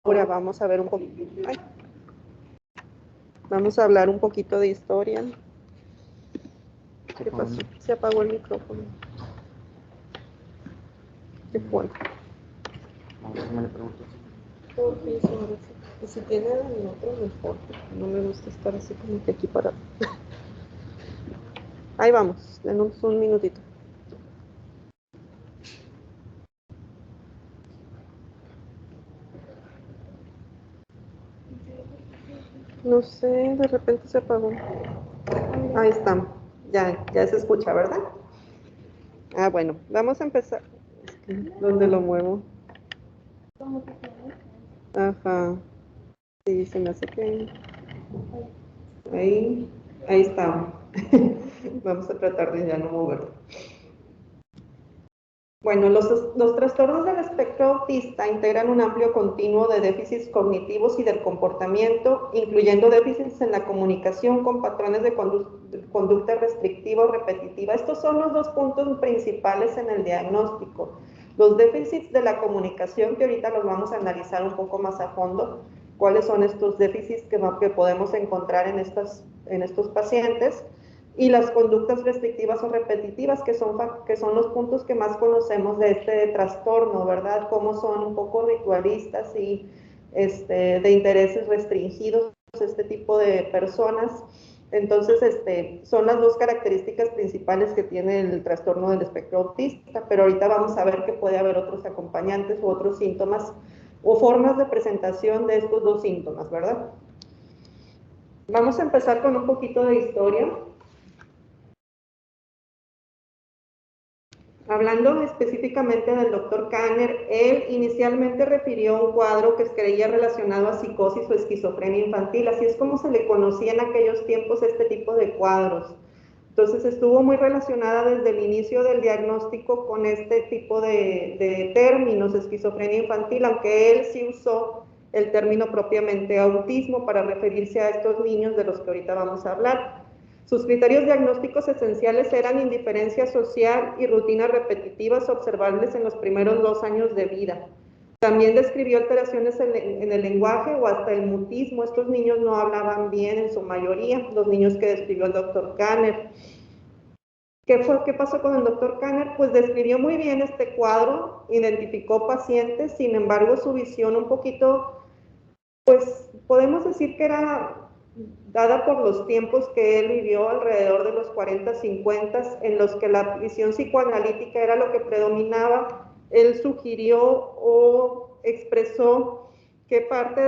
Ahora vamos a ver un poquito. Vamos a hablar un poquito de historia. ¿Qué pasó? Se apagó el micrófono. ¿Qué fue? Me le pregunto. Y si tiene el otro, mejor. No me gusta estar así como que aquí parado. Ahí vamos, denos un minutito. No sé, de repente se apagó. Ahí está. Ya se escucha, ¿verdad? Ah, bueno, vamos a empezar. ¿Dónde lo muevo? Ajá. Sí, se me hace que... Ahí está. Vamos a tratar de ya no moverlo. Bueno, los trastornos del espectro autista integran un amplio continuo de déficits cognitivos y del comportamiento, incluyendo déficits en la comunicación con patrones de conducta restrictiva o repetitiva. Estos son los dos puntos principales en el diagnóstico. Los déficits de la comunicación, que ahorita los vamos a analizar un poco más a fondo, cuáles son estos déficits que podemos encontrar en estos pacientes, y las conductas restrictivas o repetitivas, que son los puntos que más conocemos de este trastorno, ¿verdad? Cómo son un poco ritualistas y de intereses restringidos este tipo de personas. Entonces, son las dos características principales que tiene el trastorno del espectro autista, pero ahorita vamos a ver que puede haber otros acompañantes u otros síntomas o formas de presentación de estos dos síntomas, ¿verdad? Vamos a empezar con un poquito de historia. Hablando específicamente del doctor Kanner, él inicialmente refirió un cuadro que creía relacionado a psicosis o esquizofrenia infantil, así es como se le conocía en aquellos tiempos este tipo de cuadros. Entonces estuvo muy relacionada desde el inicio del diagnóstico con este tipo de términos, esquizofrenia infantil, aunque él sí usó el término propiamente autismo para referirse a estos niños de los que ahorita vamos a hablar. Sus criterios diagnósticos esenciales eran indiferencia social y rutinas repetitivas observables en los primeros 2 años de vida. También describió alteraciones en el lenguaje o hasta el mutismo. Estos niños no hablaban bien en su mayoría, los niños que describió el doctor Kanner. ¿Qué pasó con el doctor Kanner? Pues describió muy bien este cuadro, identificó pacientes, sin embargo su visión un poquito, pues podemos decir que era dada por los tiempos que él vivió alrededor de los 40, 50, en los que la visión psicoanalítica era lo que predominaba. Él sugirió o expresó que parte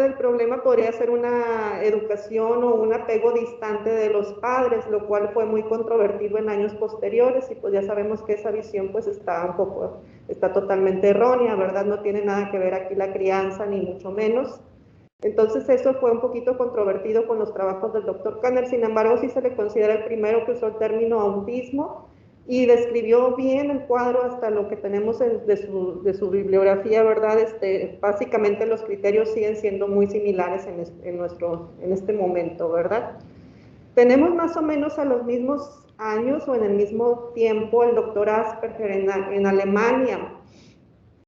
del problema podría ser una educación o un apego distante de los padres, lo cual fue muy controvertido en años posteriores, y pues ya sabemos que esa visión pues está totalmente errónea, ¿verdad? No tiene nada que ver aquí la crianza, ni mucho menos. Entonces eso fue un poquito controvertido con los trabajos del doctor Kanner, sin embargo sí se le considera el primero que usó el término autismo y describió bien el cuadro hasta lo que tenemos de su bibliografía, ¿verdad? Básicamente los criterios siguen siendo muy similares en este momento, ¿verdad? Tenemos más o menos a los mismos años o en el mismo tiempo el doctor Asperger en Alemania,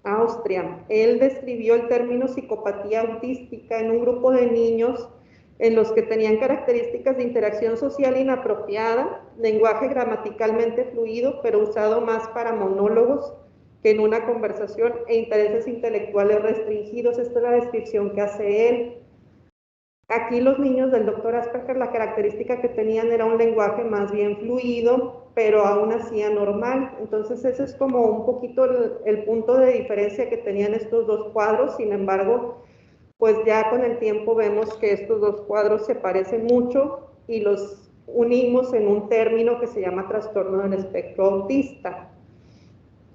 Austria. Él describió el término psicopatía autística en un grupo de niños en los que tenían características de interacción social inapropiada, lenguaje gramaticalmente fluido, pero usado más para monólogos que en una conversación, e intereses intelectuales restringidos. Esta es la descripción que hace él. Aquí los niños del doctor Asperger, la característica que tenían era un lenguaje más bien fluido, pero aún así anormal. Entonces ese es como un poquito el punto de diferencia que tenían estos dos cuadros. Sin embargo, pues ya con el tiempo vemos que estos dos cuadros se parecen mucho y los unimos en un término que se llama trastorno del espectro autista.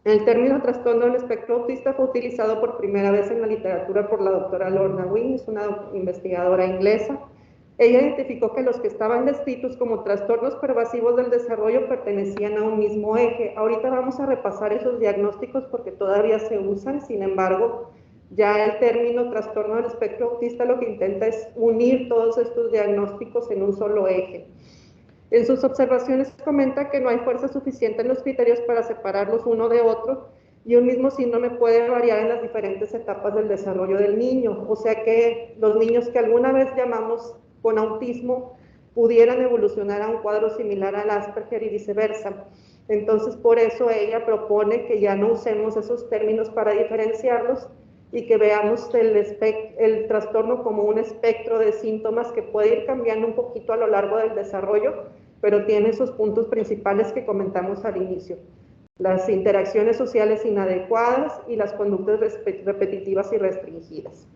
El término trastorno del espectro autista fue utilizado por primera vez en la literatura por la doctora Lorna Wynne, es una investigadora inglesa. Ella identificó que los que estaban descritos como trastornos pervasivos del desarrollo pertenecían a un mismo eje. Ahorita vamos a repasar esos diagnósticos porque todavía se usan, sin embargo, ya el término trastorno del espectro autista lo que intenta es unir todos estos diagnósticos en un solo eje. En sus observaciones comenta que no hay fuerza suficiente en los criterios para separarlos uno de otro Y un mismo síndrome puede variar en las diferentes etapas del desarrollo del niño, o sea que los niños que alguna vez llamamos con autismo pudieran evolucionar a un cuadro similar al Asperger y viceversa. Entonces, por eso ella propone que ya no usemos esos términos para diferenciarlos y que veamos el trastorno como un espectro de síntomas que puede ir cambiando un poquito a lo largo del desarrollo, pero tiene esos puntos principales que comentamos al inicio: las interacciones sociales inadecuadas y las conductas repetitivas y restringidas.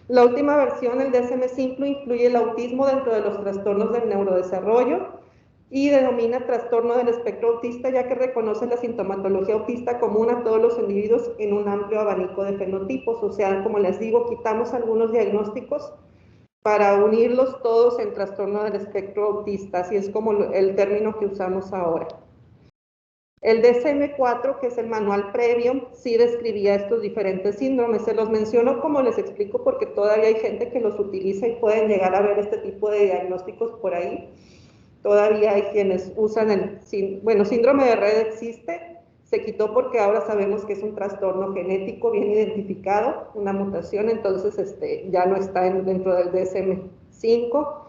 La última versión, el DSM-5, incluye el autismo dentro de los trastornos del neurodesarrollo y denomina trastorno del espectro autista, ya que reconoce la sintomatología autista común a todos los individuos en un amplio abanico de fenotipos. O sea, como les digo, quitamos algunos diagnósticos para unirlos todos en trastorno del espectro autista, así es como el término que usamos ahora. El DSM-4, que es el manual previo, sí describía estos diferentes síndromes. Se los menciono como les explico porque todavía hay gente que los utiliza y pueden llegar a ver este tipo de diagnósticos por ahí. Todavía hay quienes usan síndrome de Rett existe, se quitó porque ahora sabemos que es un trastorno genético bien identificado, una mutación, entonces ya no está dentro del DSM-5.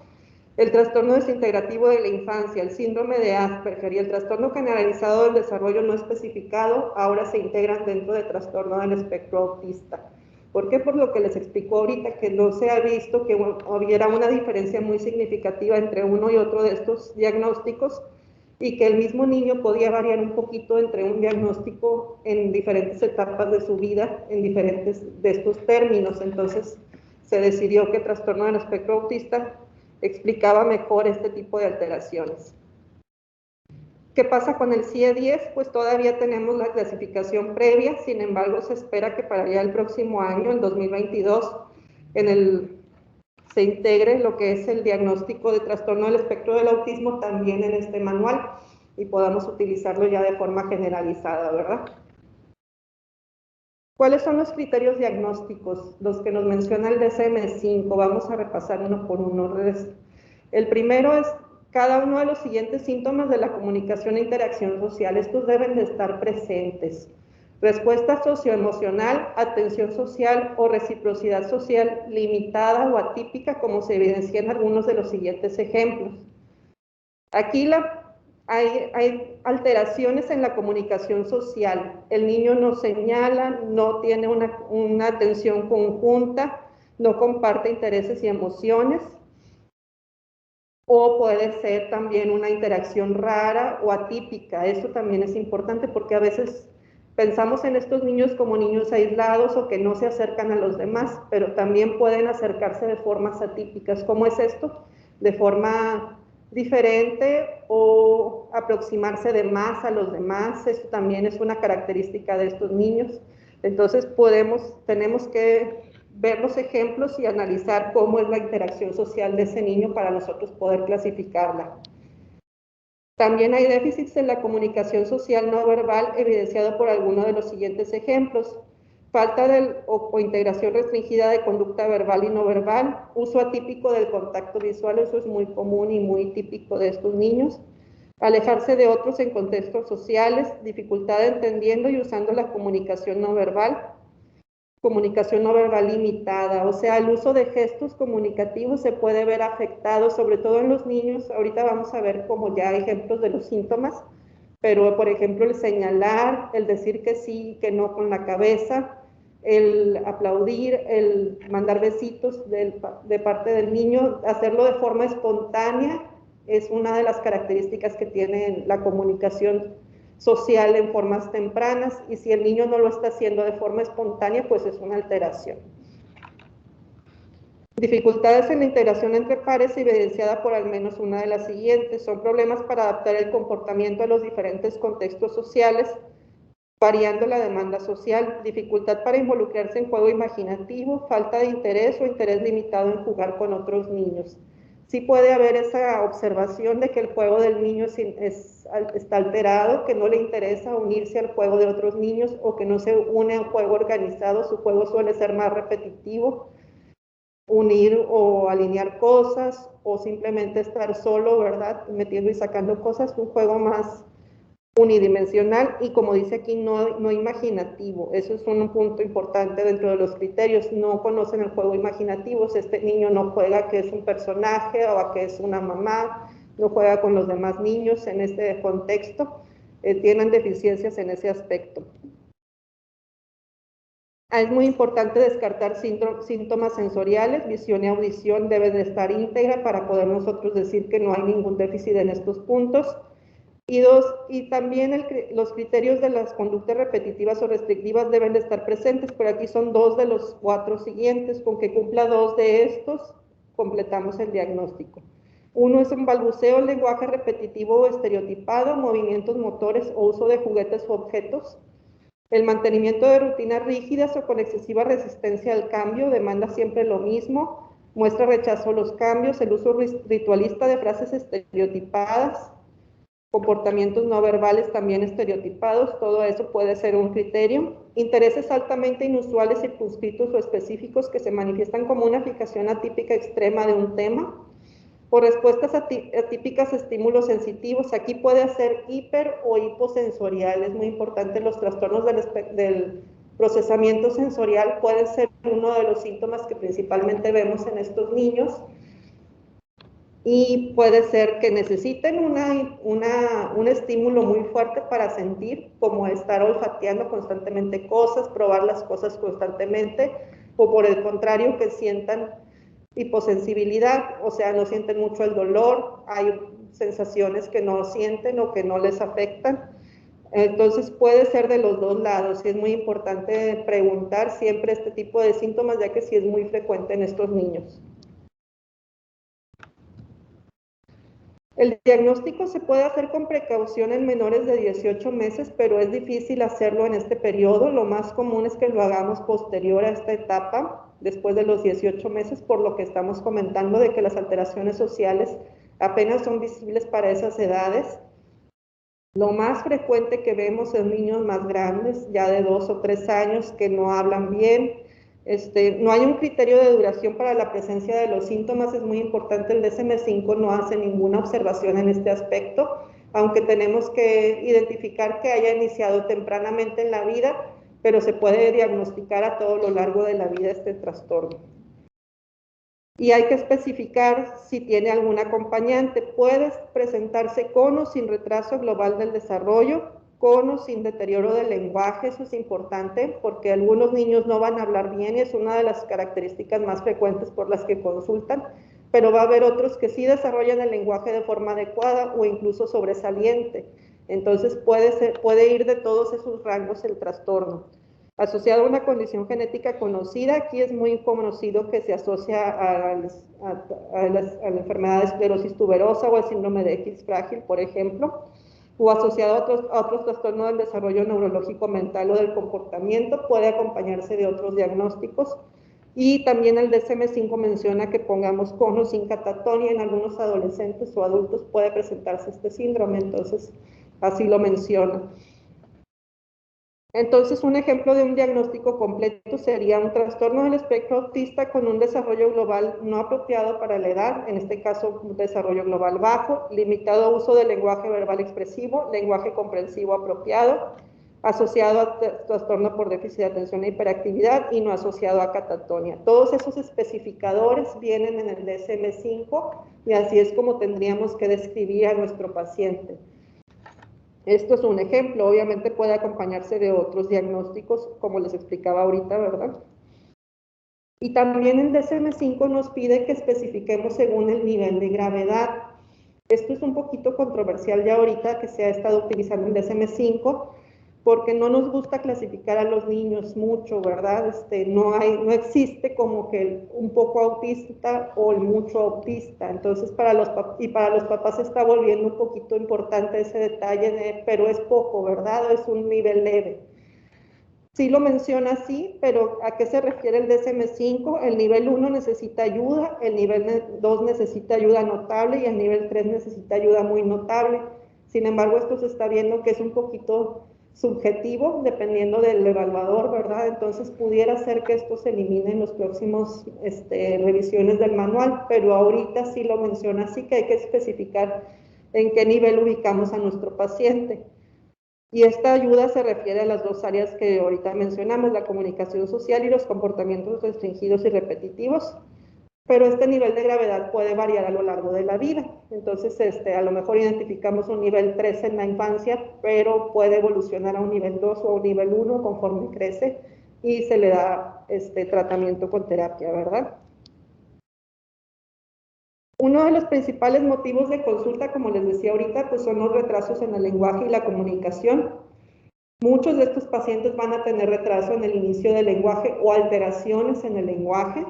El trastorno desintegrativo de la infancia, el síndrome de Asperger y el trastorno generalizado del desarrollo no especificado ahora se integran dentro del trastorno del espectro autista. ¿Por qué? Por lo que les explico ahorita, que no se ha visto que hubiera una diferencia muy significativa entre uno y otro de estos diagnósticos y que el mismo niño podía variar un poquito entre un diagnóstico en diferentes etapas de su vida, en diferentes de estos términos. Entonces se decidió que el trastorno del espectro autista explicaba mejor este tipo de alteraciones. ¿Qué pasa con el CIE-10? Pues todavía tenemos la clasificación previa, sin embargo se espera que para ya el próximo año, el 2022, se integre lo que es el diagnóstico de trastorno del espectro del autismo también en este manual y podamos utilizarlo ya de forma generalizada, ¿verdad? ¿Cuáles son los criterios diagnósticos? Los que nos menciona el DSM-5, vamos a repasar uno por uno. El primero es cada uno de los siguientes síntomas de la comunicación e interacción social. Estos deben de estar presentes: respuesta socioemocional, atención social o reciprocidad social limitada o atípica, como se evidencia en algunos de los siguientes ejemplos. Aquí hay alteraciones en la comunicación social. El niño no señala, no tiene una atención conjunta, no comparte intereses y emociones, o puede ser también una interacción rara o atípica. Esto también es importante porque a veces pensamos en estos niños como niños aislados o que no se acercan a los demás, pero también pueden acercarse de formas atípicas. ¿Cómo es esto? De forma diferente o aproximarse de más a los demás. Esto también es una característica de estos niños. Entonces tenemos que ver los ejemplos y analizar cómo es la interacción social de ese niño para nosotros poder clasificarla. También hay déficits en la comunicación social no verbal evidenciado por alguno de los siguientes ejemplos: falta o integración restringida de conducta verbal y no verbal, uso atípico del contacto visual, eso es muy común y muy típico de estos niños, alejarse de otros en contextos sociales, dificultad entendiendo y usando la comunicación no verbal limitada, o sea, el uso de gestos comunicativos se puede ver afectado, sobre todo en los niños. Ahorita vamos a ver como ya ejemplos de los síntomas, pero por ejemplo el señalar, el decir que sí, que no con la cabeza, el aplaudir, el mandar besitos de parte del niño, hacerlo de forma espontánea, es una de las características que tiene la comunicación social en formas tempranas, y si el niño no lo está haciendo de forma espontánea, pues es una alteración. Dificultades en la integración entre pares evidenciada por al menos una de las siguientes: son problemas para adaptar el comportamiento a los diferentes contextos sociales, variando la demanda social, dificultad para involucrarse en juego imaginativo, falta de interés o interés limitado en jugar con otros niños. Sí puede haber esa observación de que el juego del niño está alterado, que no le interesa unirse al juego de otros niños o que no se une a un juego organizado, su juego suele ser más repetitivo, unir o alinear cosas o simplemente estar solo, ¿verdad? Metiendo y sacando cosas, un juego más unidimensional y, como dice aquí, no imaginativo. Eso es un punto importante dentro de los criterios. No conocen el juego imaginativo. Si este niño no juega que es un personaje o a que es una mamá, no juega con los demás niños en este contexto, tienen deficiencias en ese aspecto. Es muy importante descartar síntomas sensoriales. Visión y audición deben de estar íntegra para poder nosotros decir que no hay ningún déficit en estos puntos. Y también los criterios de las conductas repetitivas o restrictivas deben de estar presentes, pero aquí son 2 de los 4 siguientes. Con que cumpla 2 de estos, completamos el diagnóstico. Uno es un balbuceo, lenguaje repetitivo o estereotipado, movimientos motores o uso de juguetes o objetos. El mantenimiento de rutinas rígidas o con excesiva resistencia al cambio, demanda siempre lo mismo, muestra rechazo a los cambios, el uso ritualista de frases estereotipadas, comportamientos no verbales también estereotipados, todo eso puede ser un criterio. Intereses altamente inusuales, circunscritos o específicos que se manifiestan como una fijación atípica extrema de un tema, o respuestas atípicas a estímulos sensitivos. Aquí puede ser hiper o hiposensorial. Es muy importante. Los trastornos del procesamiento sensorial pueden ser uno de los síntomas que principalmente vemos en estos niños, y puede ser que necesiten un estímulo muy fuerte para sentir, como estar olfateando constantemente cosas, probar las cosas constantemente, o por el contrario, que sientan hiposensibilidad, o sea, no sienten mucho el dolor, hay sensaciones que no sienten o que no les afectan. Entonces puede ser de los dos lados, y es muy importante preguntar siempre este tipo de síntomas, ya que sí es muy frecuente en estos niños. El diagnóstico se puede hacer con precaución en menores de 18 meses, pero es difícil hacerlo en este periodo. Lo más común es que lo hagamos posterior a esta etapa, después de los 18 meses, por lo que estamos comentando de que las alteraciones sociales apenas son visibles para esas edades. Lo más frecuente que vemos en niños más grandes, ya de 2 o 3 años, que no hablan bien. No hay un criterio de duración para la presencia de los síntomas. Es muy importante. El DSM-5 no hace ninguna observación en este aspecto, aunque tenemos que identificar que haya iniciado tempranamente en la vida, pero se puede diagnosticar a todo lo largo de la vida este trastorno. Y hay que especificar si tiene algún acompañante. Puede presentarse con o sin retraso global del desarrollo, con o sin deterioro del lenguaje. Eso es importante porque algunos niños no van a hablar bien y es una de las características más frecuentes por las que consultan, pero va a haber otros que sí desarrollan el lenguaje de forma adecuada o incluso sobresaliente. Entonces puede ir de todos esos rangos el trastorno. Asociado a una condición genética conocida, aquí es muy conocido que se asocia a la enfermedad de esclerosis tuberosa o al síndrome de X frágil, por ejemplo, o asociado a otros trastornos del desarrollo neurológico mental o del comportamiento, puede acompañarse de otros diagnósticos. Y también el DSM-5 menciona que pongamos con o sin catatonia. En algunos adolescentes o adultos puede presentarse este síndrome, entonces así lo menciona. Entonces, un ejemplo de un diagnóstico completo sería un trastorno del espectro autista con un desarrollo global no apropiado para la edad, en este caso un desarrollo global bajo, limitado uso del lenguaje verbal expresivo, lenguaje comprensivo apropiado, asociado a trastorno por déficit de atención e hiperactividad y no asociado a catatonia. Todos esos especificadores vienen en el DSM-5 y así es como tendríamos que describir a nuestro paciente. Esto es un ejemplo. Obviamente puede acompañarse de otros diagnósticos, como les explicaba ahorita, ¿verdad? Y también el DSM-5 nos pide que especifiquemos según el nivel de gravedad. Esto es un poquito controversial ya ahorita que se ha estado utilizando el DSM-5, porque no nos gusta clasificar a los niños mucho, ¿verdad? No existe como que un poco autista o el mucho autista. Entonces para los papás se está volviendo un poquito importante ese detalle pero es poco, ¿verdad? Es un nivel leve. Sí lo menciona así, pero ¿a qué se refiere el DSM-5? El nivel 1 necesita ayuda, el nivel 2 necesita ayuda notable y el nivel 3 necesita ayuda muy notable. Sin embargo, esto se está viendo que es un poquito subjetivo, dependiendo del evaluador, ¿verdad? Entonces pudiera ser que esto se elimine en los próximos revisiones del manual, pero ahorita sí lo menciona así, que hay que especificar en qué nivel ubicamos a nuestro paciente. Y esta ayuda se refiere a las dos áreas que ahorita mencionamos, la comunicación social y los comportamientos restringidos y repetitivos, pero este nivel de gravedad puede variar a lo largo de la vida. Entonces, a lo mejor identificamos un nivel 3 en la infancia, pero puede evolucionar a un nivel 2 o a un nivel 1 conforme crece y se le da tratamiento con terapia, ¿verdad? Uno de los principales motivos de consulta, como les decía ahorita, pues son los retrasos en el lenguaje y la comunicación. Muchos de estos pacientes van a tener retraso en el inicio del lenguaje o alteraciones en el lenguaje,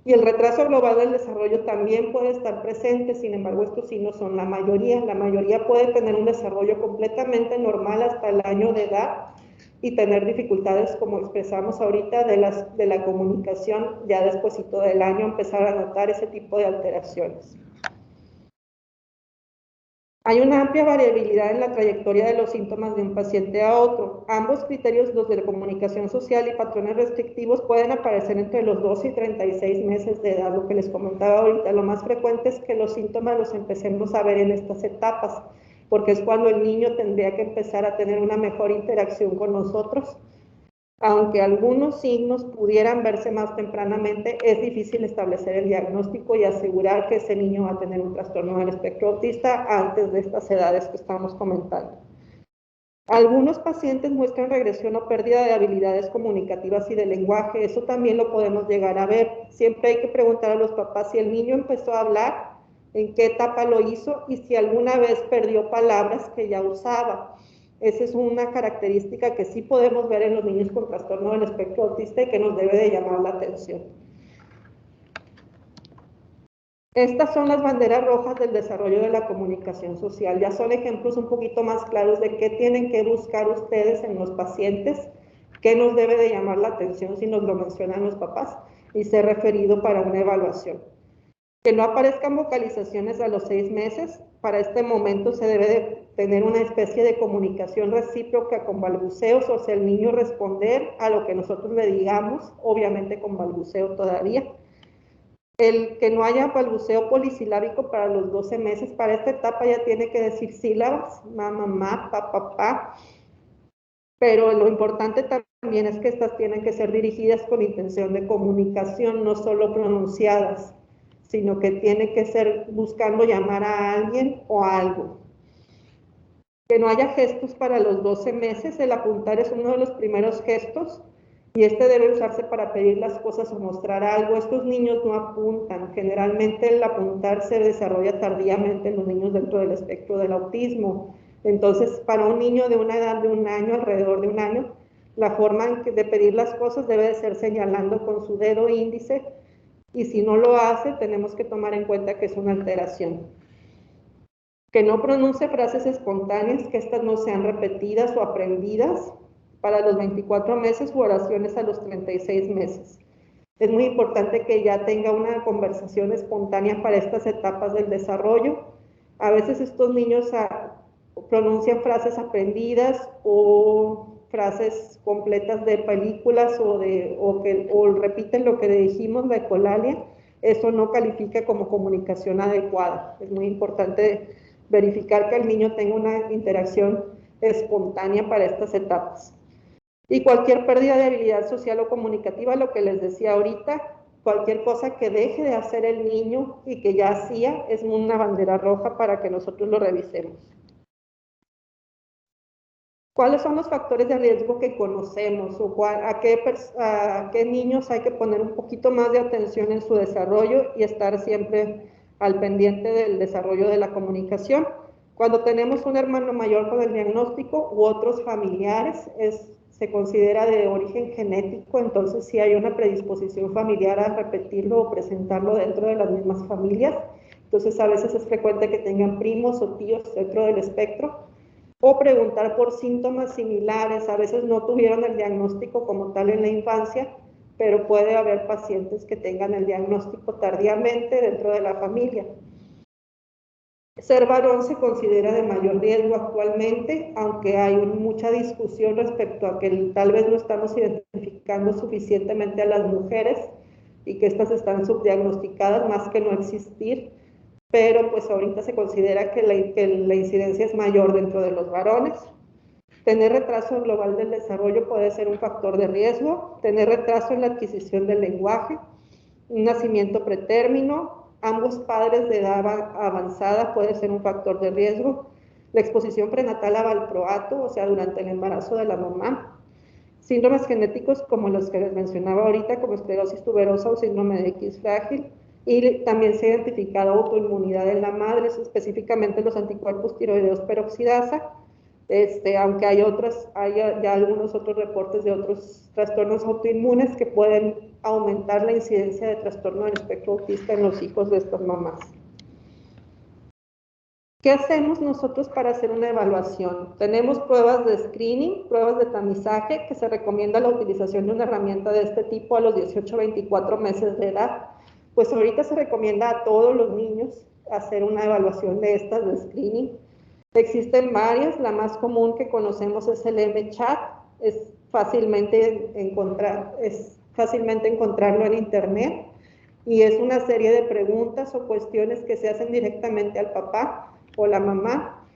y el retraso global del desarrollo también puede estar presente. Sin embargo, estos sí no son la mayoría. La mayoría puede tener un desarrollo completamente normal hasta el año de edad y tener dificultades, como expresamos ahorita, de la comunicación ya despuesito del año, empezar a notar ese tipo de alteraciones. Hay una amplia variabilidad en la trayectoria de los síntomas de un paciente a otro. Ambos criterios, los de comunicación social y patrones restrictivos, pueden aparecer entre los 12 y 36 meses de edad. Lo que les comentaba ahorita, lo más frecuente es que los síntomas los empecemos a ver en estas etapas, porque es cuando el niño tendría que empezar a tener una mejor interacción con nosotros. Aunque algunos signos pudieran verse más tempranamente, es difícil establecer el diagnóstico y asegurar que ese niño va a tener un trastorno del espectro autista antes de estas edades que estamos comentando. Algunos pacientes muestran regresión o pérdida de habilidades comunicativas y de lenguaje. Eso también lo podemos llegar a ver. Siempre hay que preguntar a los papás si el niño empezó a hablar, en qué etapa lo hizo y si alguna vez perdió palabras que ya usaba. Esa es una característica que sí podemos ver en los niños con trastorno del espectro autista y que nos debe de llamar la atención. Estas son las banderas rojas del desarrollo de la comunicación social. Ya son ejemplos un poquito más claros de qué tienen que buscar ustedes en los pacientes, qué nos debe de llamar la atención si nos lo mencionan los papás y ser referido para una evaluación. Que no aparezcan vocalizaciones a los 6 meses. Para este momento se debe de tener una especie de comunicación recíproca con balbuceos, o sea, el niño responder a lo que nosotros le digamos, obviamente con balbuceo todavía. El que no haya balbuceo polisilábico para los 12 meses, para esta etapa ya tiene que decir sílabas, mamá, mamá, papá, pero lo importante también es que estas tienen que ser dirigidas con intención de comunicación, no solo pronunciadas, sino que tiene que ser buscando llamar a alguien o a algo. Que no haya gestos para los 12 meses, el apuntar es uno de los primeros gestos, y este debe usarse para pedir las cosas o mostrar algo. Estos niños no apuntan. Generalmente el apuntar se desarrolla tardíamente en los niños dentro del espectro del autismo. Entonces, para un niño de una edad de 1 año, alrededor de 1 año, la forma de pedir las cosas debe de ser señalando con su dedo índice, y si no lo hace, tenemos que tomar en cuenta que es una alteración. Que no pronuncie frases espontáneas, que estas no sean repetidas o aprendidas para los 24 meses u oraciones a los 36 meses. Es muy importante que ya tenga una conversación espontánea para estas etapas del desarrollo. A veces estos niños pronuncian frases aprendidas o frases completas de películas o repiten lo que dijimos, la ecolalia. Eso no califica como comunicación adecuada. Es muy importante verificar que el niño tenga una interacción espontánea para estas etapas. Y cualquier pérdida de habilidad social o comunicativa, lo que les decía ahorita, cualquier cosa que deje de hacer el niño y que ya hacía, es una bandera roja para que nosotros lo revisemos. ¿Cuáles son los factores de riesgo que conocemos? ¿O a qué niños hay que poner un poquito más de atención en su desarrollo y estar siempre al pendiente del desarrollo de la comunicación? Cuando tenemos un hermano mayor con el diagnóstico u otros familiares, se considera de origen genético, entonces sí hay una predisposición familiar a repetirlo o presentarlo dentro de las mismas familias. Entonces a veces es frecuente que tengan primos o tíos dentro del espectro. O preguntar por síntomas similares. A veces no tuvieron el diagnóstico como tal en la infancia, pero puede haber pacientes que tengan el diagnóstico tardíamente dentro de la familia. Ser varón se considera de mayor riesgo actualmente, aunque hay mucha discusión respecto a que tal vez no estamos identificando suficientemente a las mujeres y que estas están subdiagnosticadas más que no existir, pero pues ahorita se considera que la incidencia es mayor dentro de los varones. Tener retraso global del desarrollo puede ser un factor de riesgo. Tener retraso en la adquisición del lenguaje, un nacimiento pretérmino, ambos padres de edad avanzada puede ser un factor de riesgo. La exposición prenatal a valproato, o sea, durante el embarazo de la mamá. Síndromes genéticos como los que les mencionaba ahorita, como esclerosis tuberosa o síndrome de X frágil. Y también se ha identificado autoinmunidad en la madre, específicamente los anticuerpos tiroideos peroxidasa, aunque hay ya algunos otros reportes de otros trastornos autoinmunes que pueden aumentar la incidencia de trastorno del espectro autista en los hijos de estas mamás. ¿Qué hacemos nosotros para hacer una evaluación? Tenemos pruebas de screening, pruebas de tamizaje, que se recomienda la utilización de una herramienta de este tipo a los 18 a 24 meses de edad. Pues ahorita se recomienda a todos los niños hacer una evaluación de estas de screening. Existen varias, la más común que conocemos es el M-Chat, es fácilmente encontrarlo en internet y es una serie de preguntas o cuestiones que se hacen directamente al papá o la mamá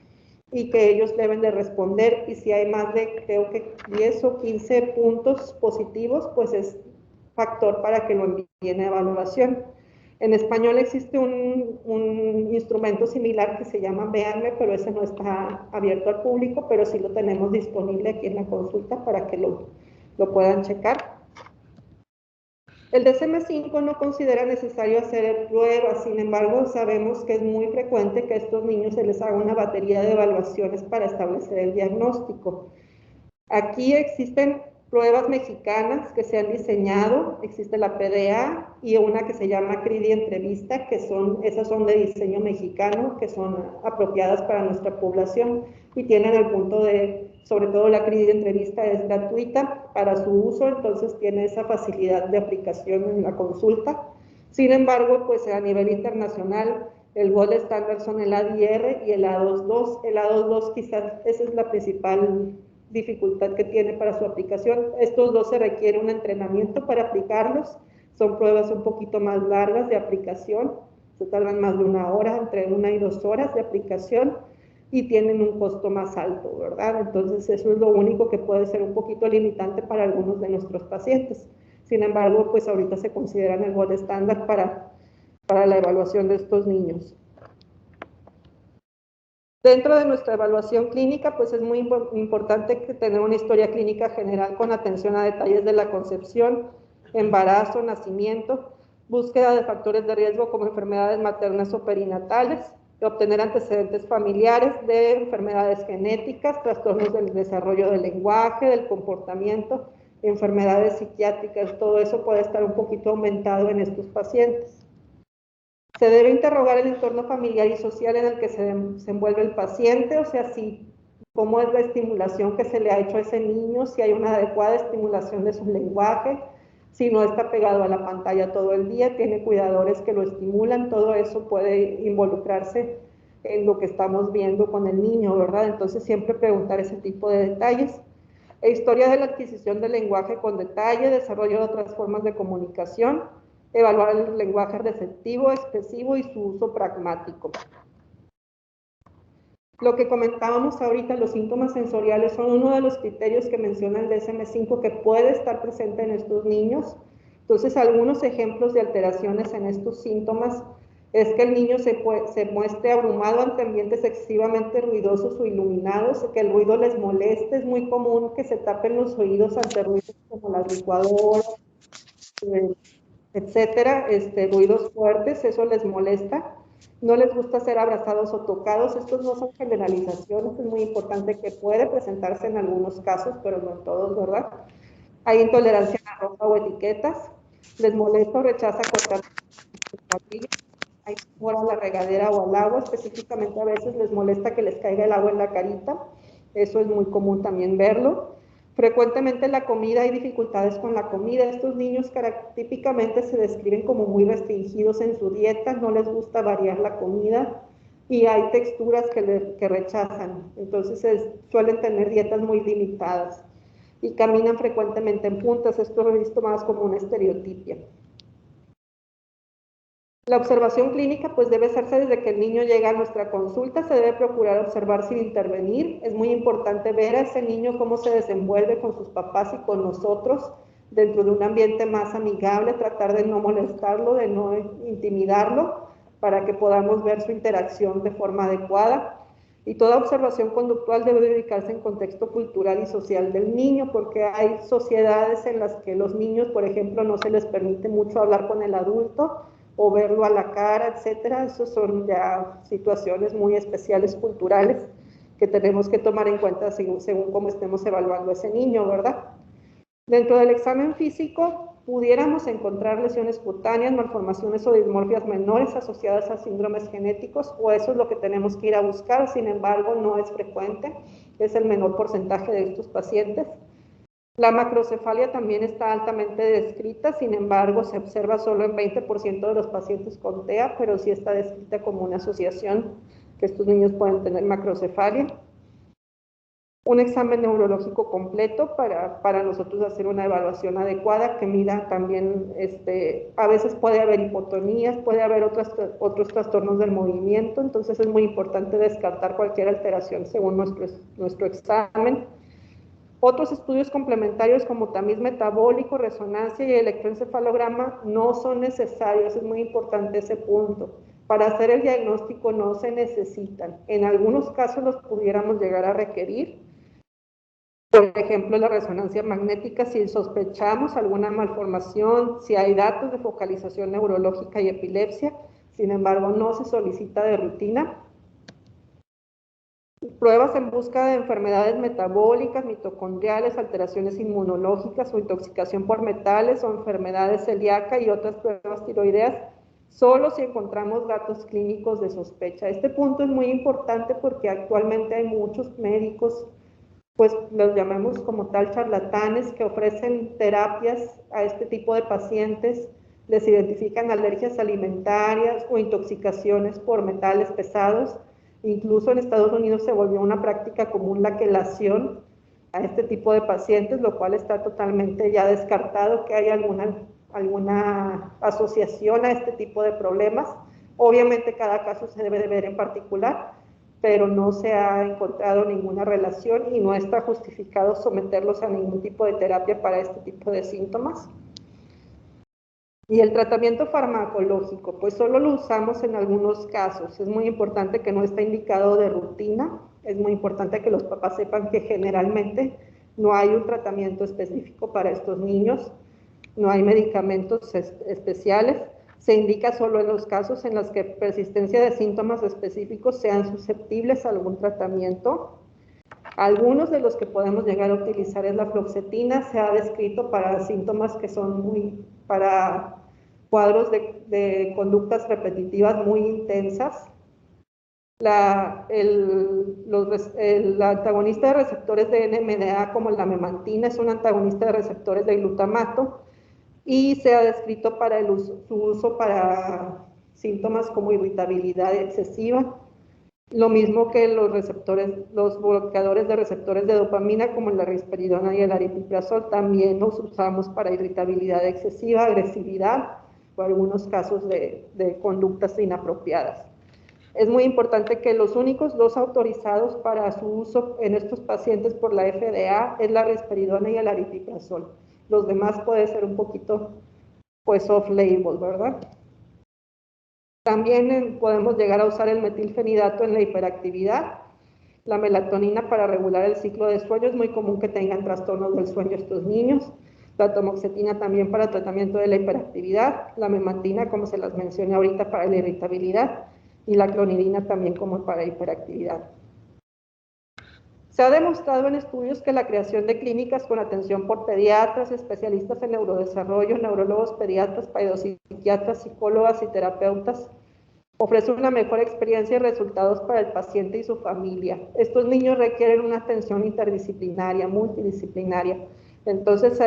y que ellos deben de responder, y si hay más de, creo que 10 o 15 puntos positivos, pues es factor para que lo envíen a evaluación. En español existe un instrumento similar que se llama Véanme, pero ese no está abierto al público, pero sí lo tenemos disponible aquí en la consulta para que lo puedan checar. El DSM-5 no considera necesario hacer pruebas, sin embargo, sabemos que es muy frecuente que a estos niños se les haga una batería de evaluaciones para establecer el diagnóstico. Aquí existen pruebas mexicanas que se han diseñado, existe la PDA y una que se llama CRIDI Entrevista, esas son de diseño mexicano, que son apropiadas para nuestra población y tienen el punto de, sobre todo la CRIDI Entrevista es gratuita para su uso, entonces tiene esa facilidad de aplicación en la consulta. Sin embargo, pues a nivel internacional, el gold estándar son el ADR y el A22. El A22 quizás esa es la principal dificultad que tiene para su aplicación. Estos dos se requiere un entrenamiento para aplicarlos, son pruebas un poquito más largas de aplicación, se tardan más de 1 hora, entre 1 y 2 horas de aplicación y tienen un costo más alto, ¿verdad? Entonces eso es lo único que puede ser un poquito limitante para algunos de nuestros pacientes. Sin embargo, pues ahorita se consideran el gold estándar para la evaluación de estos niños. Dentro de nuestra evaluación clínica, pues es muy importante tener una historia clínica general con atención a detalles de la concepción, embarazo, nacimiento, búsqueda de factores de riesgo como enfermedades maternas o perinatales, obtener antecedentes familiares de enfermedades genéticas, trastornos del desarrollo del lenguaje, del comportamiento, enfermedades psiquiátricas, todo eso puede estar un poquito aumentado en estos pacientes. Se debe interrogar el entorno familiar y social en el que se envuelve el paciente, o sea, cómo es la estimulación que se le ha hecho a ese niño, si hay una adecuada estimulación de su lenguaje, si no está pegado a la pantalla todo el día, tiene cuidadores que lo estimulan, todo eso puede involucrarse en lo que estamos viendo con el niño, ¿verdad? Entonces siempre preguntar ese tipo de detalles. Historia de la adquisición del lenguaje con detalle, desarrollo de otras formas de comunicación, evaluar el lenguaje receptivo, expresivo y su uso pragmático. Lo que comentábamos ahorita, los síntomas sensoriales son uno de los criterios que menciona el DSM-5 que puede estar presente en estos niños. Entonces, algunos ejemplos de alteraciones en estos síntomas es que el niño se muestre abrumado ante ambientes excesivamente ruidosos o iluminados, que el ruido les moleste. Es muy común que se tapen los oídos ante ruidos como las licuadoras, etcétera, ruidos fuertes, eso les molesta. No les gusta ser abrazados o tocados. Estos no son generalizaciones, es muy importante que puede presentarse en algunos casos, pero no en todos, ¿verdad? Hay intolerancia a la ropa o etiquetas, les molesta o rechaza cortar hay temor a la regadera o al agua, específicamente a veces les molesta que les caiga el agua en la carita, eso es muy común también verlo. Frecuentemente la comida, hay dificultades con la comida. Estos niños típicamente se describen como muy restringidos en su dieta, no les gusta variar la comida y hay texturas que rechazan, entonces suelen tener dietas muy limitadas y caminan frecuentemente en puntas. Esto lo he visto más como una estereotipia. La observación clínica pues debe hacerse desde que el niño llega a nuestra consulta, se debe procurar observar sin intervenir. Es muy importante ver a ese niño cómo se desenvuelve con sus papás y con nosotros dentro de un ambiente más amigable, tratar de no molestarlo, de no intimidarlo, para que podamos ver su interacción de forma adecuada. Y toda observación conductual debe ubicarse en contexto cultural y social del niño, porque hay sociedades en las que los niños, por ejemplo, no se les permite mucho hablar con el adulto, o verlo a la cara, etcétera. Esas son ya situaciones muy especiales culturales que tenemos que tomar en cuenta según cómo estemos evaluando a ese niño, ¿verdad? Dentro del examen físico pudiéramos encontrar lesiones cutáneas, malformaciones o dismorfias menores asociadas a síndromes genéticos, o eso es lo que tenemos que ir a buscar. Sin embargo, no es frecuente, es el menor porcentaje de estos pacientes. La macrocefalia también está altamente descrita, sin embargo, se observa solo en 20% de los pacientes con TEA, pero sí está descrita como una asociación que estos niños pueden tener macrocefalia. Un examen neurológico completo para nosotros hacer una evaluación adecuada que mida también, a veces puede haber hipotonías, puede haber otros trastornos del movimiento, entonces es muy importante descartar cualquier alteración según nuestro examen. Otros estudios complementarios como tamiz metabólico, resonancia y electroencefalograma no son necesarios, es muy importante ese punto. Para hacer el diagnóstico no se necesitan. En algunos casos los pudiéramos llegar a requerir. Por ejemplo, la resonancia magnética, si sospechamos alguna malformación, si hay datos de focalización neurológica y epilepsia, sin embargo, no se solicita de rutina. Pruebas en busca de enfermedades metabólicas, mitocondriales, alteraciones inmunológicas o intoxicación por metales o enfermedades celíacas y otras pruebas tiroideas, solo si encontramos datos clínicos de sospecha. Este punto es muy importante porque actualmente hay muchos médicos, pues los llamamos como tal charlatanes, que ofrecen terapias a este tipo de pacientes, les identifican alergias alimentarias o intoxicaciones por metales pesados. Incluso en Estados Unidos se volvió una práctica común la quelación a este tipo de pacientes, lo cual está totalmente ya descartado que haya alguna asociación a este tipo de problemas. Obviamente cada caso se debe de ver en particular, pero no se ha encontrado ninguna relación y no está justificado someterlos a ningún tipo de terapia para este tipo de síntomas. Y el tratamiento farmacológico, pues solo lo usamos en algunos casos. Es muy importante que no está indicado de rutina. Es muy importante que los papás sepan que generalmente no hay un tratamiento específico para estos niños. No hay medicamentos especiales. Se indica solo en los casos en los que persistencia de síntomas específicos sean susceptibles a algún tratamiento. Algunos de los que podemos llegar a utilizar es la fluoxetina. Se ha descrito para síntomas que son para cuadros de conductas repetitivas muy intensas. El antagonista de receptores de NMDA, como la memantina, es un antagonista de receptores de glutamato y se ha descrito para su uso para síntomas como irritabilidad excesiva. Lo mismo que los bloqueadores de receptores de dopamina, como la risperidona y el aripiprazol, también los usamos para irritabilidad excesiva, agresividad o algunos casos de conductas inapropiadas. Es muy importante que los únicos dos autorizados para su uso en estos pacientes por la FDA es la risperidona y el aripiprazol. Los demás puede ser un poquito, pues, off-label, ¿verdad? También podemos llegar a usar el metilfenidato en la hiperactividad. La melatonina para regular el ciclo de sueño, es muy común que tengan trastornos del sueño estos niños. La tamoxetina también para tratamiento de la hiperactividad. La memantina, como se las mencioné ahorita, para la irritabilidad. Y la clonidina también como para hiperactividad. Se ha demostrado en estudios que la creación de clínicas con atención por pediatras, especialistas en neurodesarrollo, neurólogos, pediatras, pedopsiquiatras, psicólogas y terapeutas ofrece una mejor experiencia y resultados para el paciente y su familia. Estos niños requieren una atención interdisciplinaria, multidisciplinaria. Entonces,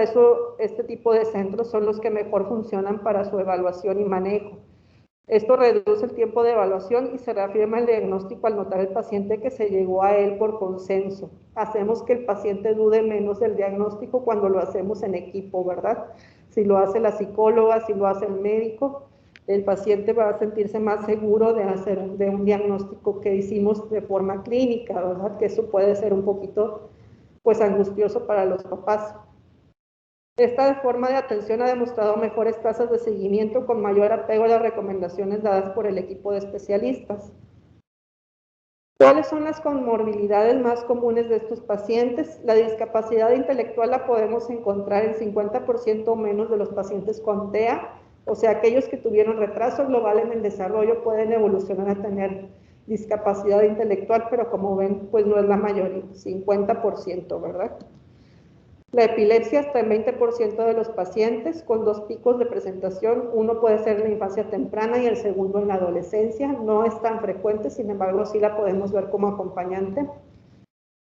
este tipo de centros son los que mejor funcionan para su evaluación y manejo. Esto reduce el tiempo de evaluación y se reafirma el diagnóstico al notar el paciente que se llegó a él por consenso. Hacemos que el paciente dude menos del diagnóstico cuando lo hacemos en equipo, ¿verdad? Si lo hace la psicóloga, si lo hace el médico, el paciente va a sentirse más seguro de hacer un diagnóstico que hicimos de forma clínica, ¿verdad? Que eso puede ser un poquito, pues, angustioso para los papás. Esta forma de atención ha demostrado mejores tasas de seguimiento con mayor apego a las recomendaciones dadas por el equipo de especialistas. ¿Cuáles son las comorbilidades más comunes de estos pacientes? La discapacidad intelectual la podemos encontrar en 50% o menos de los pacientes con TEA, o sea, aquellos que tuvieron retraso global en el desarrollo pueden evolucionar a tener discapacidad intelectual, pero como ven, pues no es la mayoría, 50%, ¿verdad? La epilepsia hasta el 20% de los pacientes, con 2 picos de presentación, uno puede ser en la infancia temprana y el segundo en la adolescencia, no es tan frecuente, sin embargo sí la podemos ver como acompañante.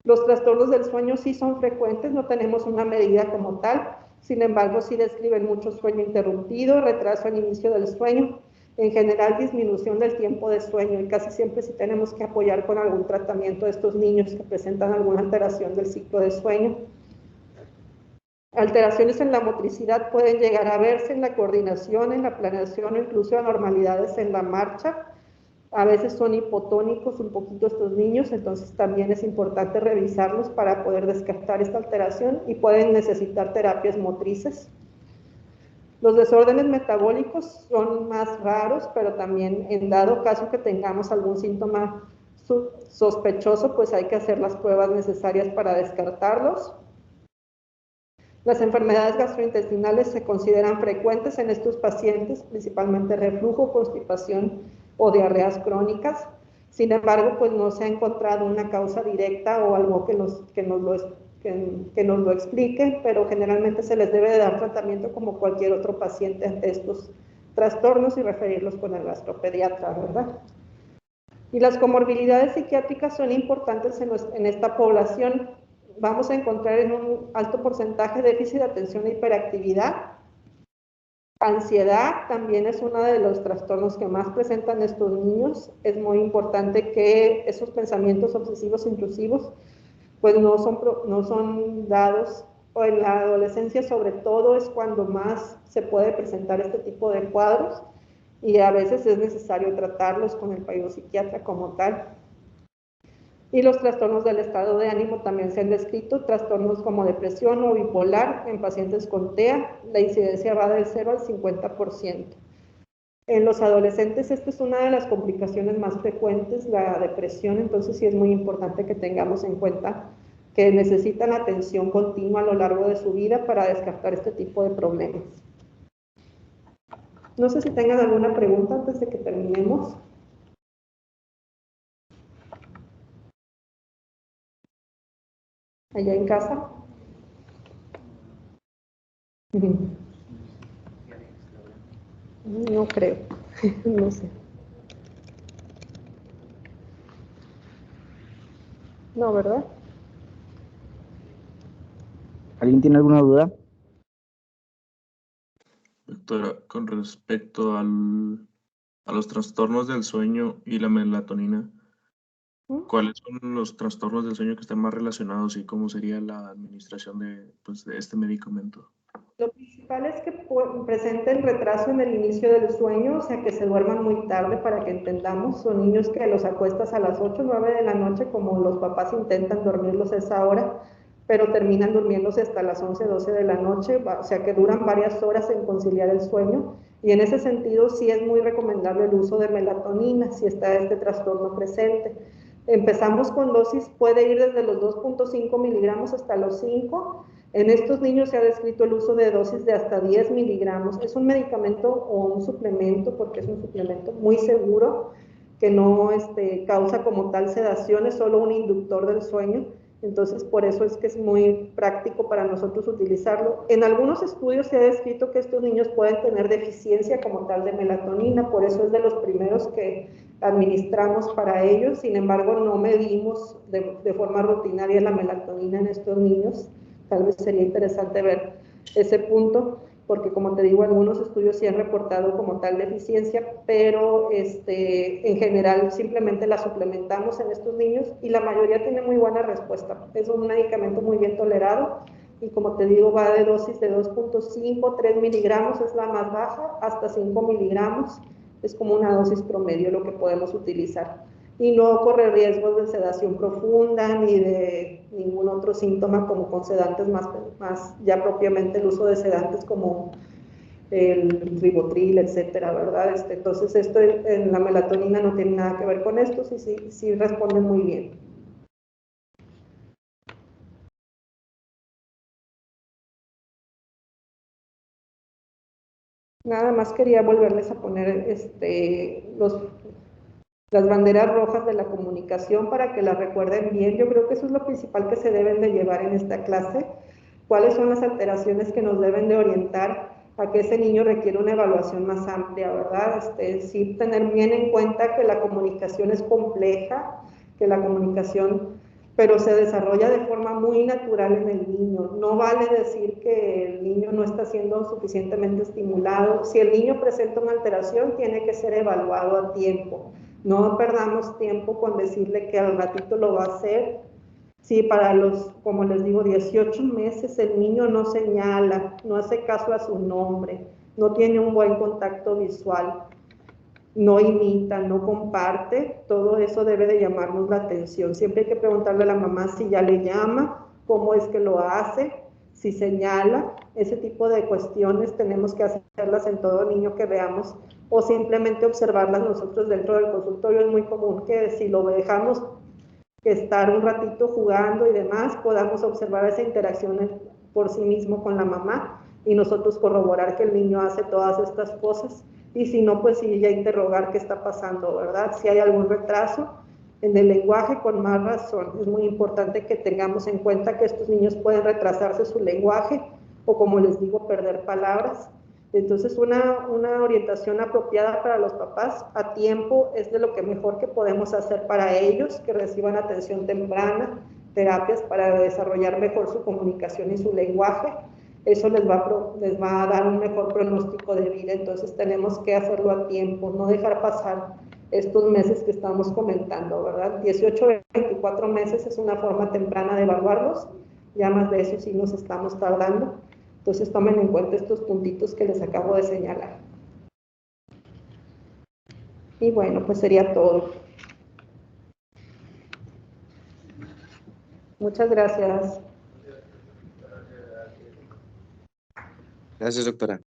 Los trastornos del sueño sí son frecuentes, no tenemos una medida como tal, sin embargo sí describen mucho sueño interrumpido, retraso al inicio del sueño, en general disminución del tiempo de sueño y casi siempre sí tenemos que apoyar con algún tratamiento a estos niños que presentan alguna alteración del ciclo de sueño. Alteraciones en la motricidad pueden llegar a verse en la coordinación, en la planeación o incluso anormalidades en la marcha. A veces son hipotónicos un poquito estos niños, entonces también es importante revisarlos para poder descartar esta alteración y pueden necesitar terapias motrices. Los desórdenes metabólicos son más raros, pero también en dado caso que tengamos algún síntoma sospechoso, pues hay que hacer las pruebas necesarias para descartarlos. Las enfermedades gastrointestinales se consideran frecuentes en estos pacientes, principalmente reflujo, constipación o diarreas crónicas. Sin embargo, pues no se ha encontrado una causa directa o algo que nos lo explique, pero generalmente se les debe de dar tratamiento como cualquier otro paciente ante estos trastornos y referirlos con el gastropediatra, ¿verdad? Y las comorbilidades psiquiátricas son importantes en esta población. Vamos a encontrar en un alto porcentaje déficit de atención e hiperactividad. Ansiedad también es uno de los trastornos que más presentan estos niños. Es muy importante que esos pensamientos obsesivos intrusivos pues no son dados, o en la adolescencia sobre todo es cuando más se puede presentar este tipo de cuadros y a veces es necesario tratarlos con el psiquiatra como tal. Y los trastornos del estado de ánimo también se han descrito, trastornos como depresión o bipolar en pacientes con TEA, la incidencia va del 0 al 50%. En los adolescentes esta es una de las complicaciones más frecuentes, la depresión, entonces sí es muy importante que tengamos en cuenta que necesitan atención continua a lo largo de su vida para descartar este tipo de problemas. No sé si tengan alguna pregunta antes de que terminemos. Allá en casa. No creo, no sé. No, ¿verdad? ¿Alguien tiene alguna duda? Doctora, con respecto a los trastornos del sueño y la melatonina, ¿cuáles son los trastornos del sueño que están más relacionados y cómo sería la administración de este medicamento? Lo principal es que presenten retraso en el inicio del sueño, o sea, que se duerman muy tarde para que entendamos. Son niños que los acuestas a las 8 o 9 de la noche, como los papás intentan dormirlos a esa hora, pero terminan durmiéndose hasta las 11, 12 de la noche, o sea, que duran varias horas en conciliar el sueño. Y en ese sentido sí es muy recomendable el uso de melatonina, si está este trastorno presente. Empezamos con dosis, puede ir desde los 2.5 miligramos hasta los 5. En estos niños se ha descrito el uso de dosis de hasta 10 miligramos. Es un medicamento o un suplemento, porque es un suplemento muy seguro, que no causa como tal sedación, es solo un inductor del sueño. Entonces, por eso es que es muy práctico para nosotros utilizarlo. En algunos estudios se ha descrito que estos niños pueden tener deficiencia como tal de melatonina, por eso es de los primeros que administramos para ellos. Sin embargo, no medimos de forma rutinaria la melatonina en estos niños. Tal vez sería interesante ver ese punto, porque como te digo, algunos estudios sí han reportado como tal deficiencia, pero en general simplemente la suplementamos en estos niños y la mayoría tiene muy buena respuesta. Es un medicamento muy bien tolerado y como te digo, va de dosis de 2.5, 3 miligramos es la más baja, hasta 5 miligramos, es como una dosis promedio lo que podemos utilizar. Y no corre riesgos de sedación profunda ni de ningún otro síntoma como con sedantes más ya propiamente el uso de sedantes como el ribotril, etcétera, ¿verdad? Entonces esto en la melatonina no tiene nada que ver con esto, sí responde muy bien. Nada más quería volverles a poner las banderas rojas de la comunicación para que las recuerden bien. Yo creo que eso es lo principal que se deben de llevar en esta clase. ¿Cuáles son las alteraciones que nos deben de orientar a que ese niño requiere una evaluación más amplia, verdad? Sí tener bien en cuenta que la comunicación es compleja, que la comunicación, pero se desarrolla de forma muy natural en el niño. No vale decir que el niño no está siendo suficientemente estimulado. Si el niño presenta una alteración, tiene que ser evaluado a tiempo. No perdamos tiempo con decirle que al ratito lo va a hacer. Sí, para los, como les digo, 18 meses el niño no señala, no hace caso a su nombre, no tiene un buen contacto visual, no imita, no comparte, todo eso debe de llamarnos la atención. Siempre hay que preguntarle a la mamá si ya le llama, cómo es que lo hace, si señala, ese tipo de cuestiones tenemos que hacerlas en todo niño que veamos o simplemente observarlas nosotros dentro del consultorio. Es muy común que si lo dejamos estar un ratito jugando y demás, podamos observar esa interacción por sí mismo con la mamá y nosotros corroborar que el niño hace todas estas cosas, y si no, pues sí, ya interrogar qué está pasando, ¿verdad? Si hay algún retraso en el lenguaje, con más razón. Es muy importante que tengamos en cuenta que estos niños pueden retrasarse su lenguaje o, como les digo, perder palabras. Entonces, una orientación apropiada para los papás a tiempo es de lo que mejor que podemos hacer para ellos, que reciban atención temprana, terapias para desarrollar mejor su comunicación y su lenguaje. Eso les va a dar un mejor pronóstico de vida. Entonces tenemos que hacerlo a tiempo, no dejar pasar estos meses que estamos comentando, ¿verdad? 18 a 24 meses es una forma temprana de evaluarlos, ya más de eso sí nos estamos tardando. Entonces tomen en cuenta estos puntitos que les acabo de señalar. Y bueno, pues sería todo. Muchas gracias. Gracias, doctora.